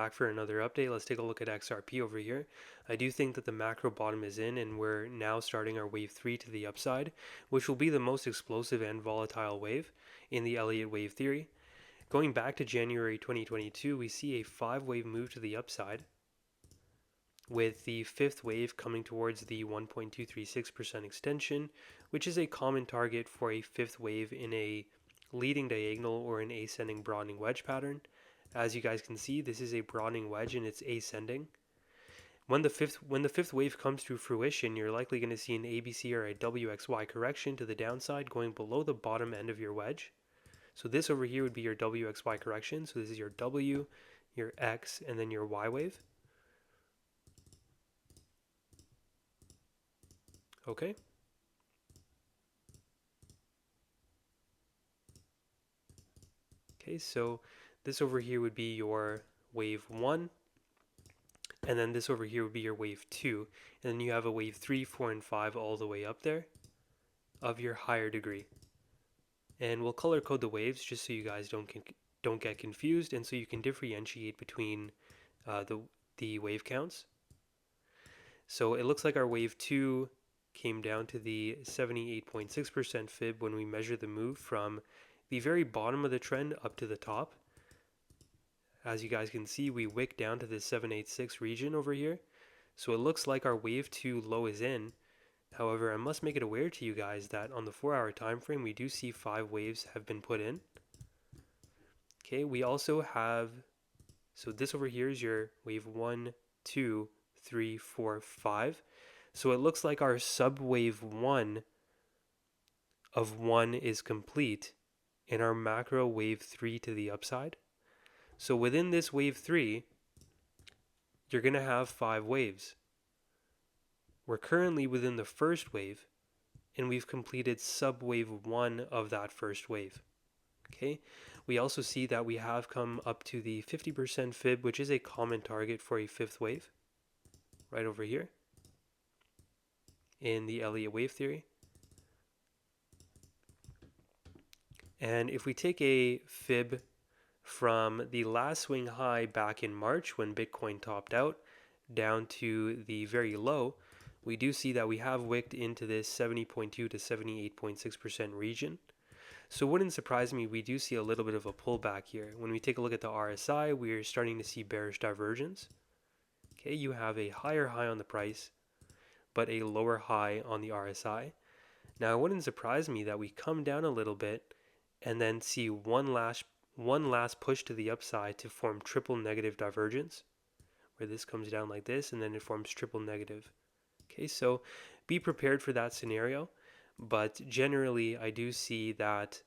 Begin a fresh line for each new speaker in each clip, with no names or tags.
Back for another update. Let's take a look at XRP over here. I do think that the macro bottom is in and we're now starting our wave 3 to the upside, which will be the most explosive and volatile wave in the Elliott wave theory. Going back to January 2022, we see a 5-wave move to the upside, with the 5th wave coming towards the 1.236% extension, which is a common target for a 5th wave in a leading diagonal or an ascending broadening wedge pattern. As you guys can see, this is a broadening wedge and it's ascending. When the fifth wave comes to fruition, you're likely going to see an ABC or a WXY correction to the downside going below the bottom end of your wedge. So this over here would be your WXY correction. So this is your W, your X, and then your Y wave. Okay. Okay, so this over here would be your wave 1, and then this over here would be your wave 2, and then you have a wave 3, 4, and 5 all the way up there of your higher degree. And we'll color code the waves just so you guys don't get confused, and so you can differentiate between the wave counts. So it looks like our wave 2 came down to the 78.6% fib when we measure the move from the very bottom of the trend up to the top. As you guys can see, we wick down to the 786 region over here. So it looks like our wave 2 low is in. However, I must make it aware to you guys that on the 4-hour time frame, we do see 5 waves have been put in. Okay, we also have, so this over here is your wave 1, 2, 3, 4, 5. So it looks like our sub-wave 1 of 1 is complete in our macro wave 3 to the upside. So within this wave 3, you're going to have 5 waves. We're currently within the first wave, and we've completed sub-wave 1 of that first wave. Okay, we also see that we have come up to the 50% fib, which is a common target for a 5th wave, right over here in the Elliott wave theory. And if we take a fib from the last swing high back in March when Bitcoin topped out down to the very low, we do see that we have wicked into this 70.2 to 78.6% region. So it wouldn't surprise me, we do see a little bit of a pullback here. When we take a look at the RSI, we're starting to see bearish divergence. Okay, you have a higher high on the price, but a lower high on the RSI. Now it wouldn't surprise me that we come down a little bit and then see one last push to the upside to form triple negative divergence, where this comes down like this and then it forms triple negative. Okay, so be prepared for that scenario, but generally I do see that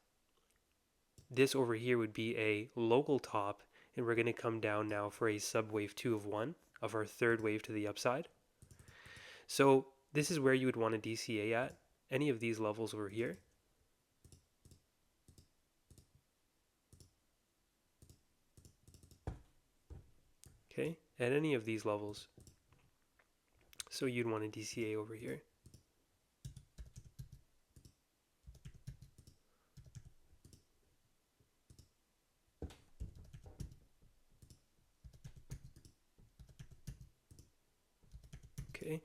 this over here would be a local top, and we're going to come down now for a sub-wave 2 of 1 of our 3rd wave to the upside. So this is where you would want to DCA at, any of these levels over here. Okay, at any of these levels. So you'd want to DCA over here. Okay,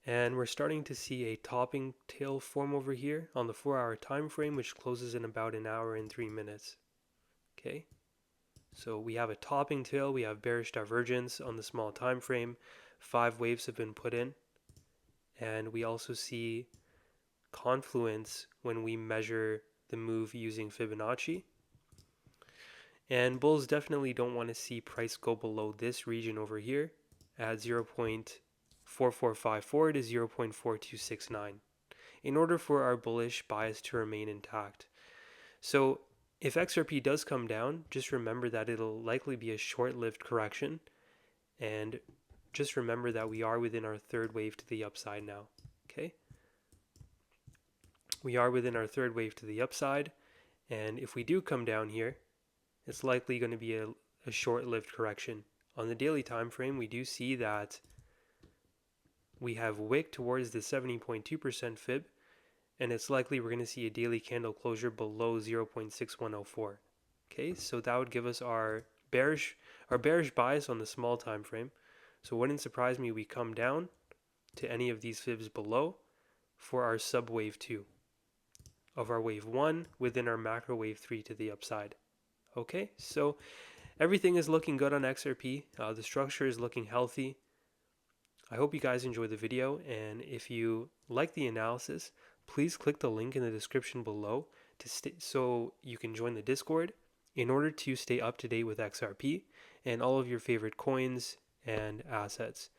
and we're starting to see a topping tail form over here on the 4-hour time frame, which closes in about an hour and 3 minutes. Okay, so we have a topping tail, we have bearish divergence on the small time frame, 5 waves have been put in, and we also see confluence when we measure the move using Fibonacci. And bulls definitely don't want to see price go below this region over here at 0.4454 to 0.4269 in order for our bullish bias to remain intact. So if XRP does come down, just remember that it'll likely be a short-lived correction, and just remember that we are within our 3rd wave to the upside now. Okay, we are within our 3rd wave to the upside, and if we do come down here, it's likely going to be a short-lived correction. On the daily time frame, we do see that we have wicked towards the 70.2% fib, and it's likely we're going to see a daily candle closure below 0.6104. Okay, so that would give us our our bearish bias on the small time frame. So it wouldn't surprise me we come down to any of these fibs below for our sub wave 2 of our wave 1 within our macro wave 3 to the upside. Okay, so everything is looking good on XRP. The structure is looking healthy. I hope you guys enjoyed the video, and if you like the analysis, please click the link in the description below so you can join the Discord in order to stay up to date with XRP and all of your favorite coins and assets.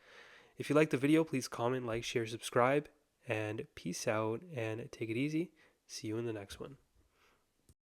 If you like the video, please comment, like, share, subscribe, and peace out and take it easy. See you in the next one.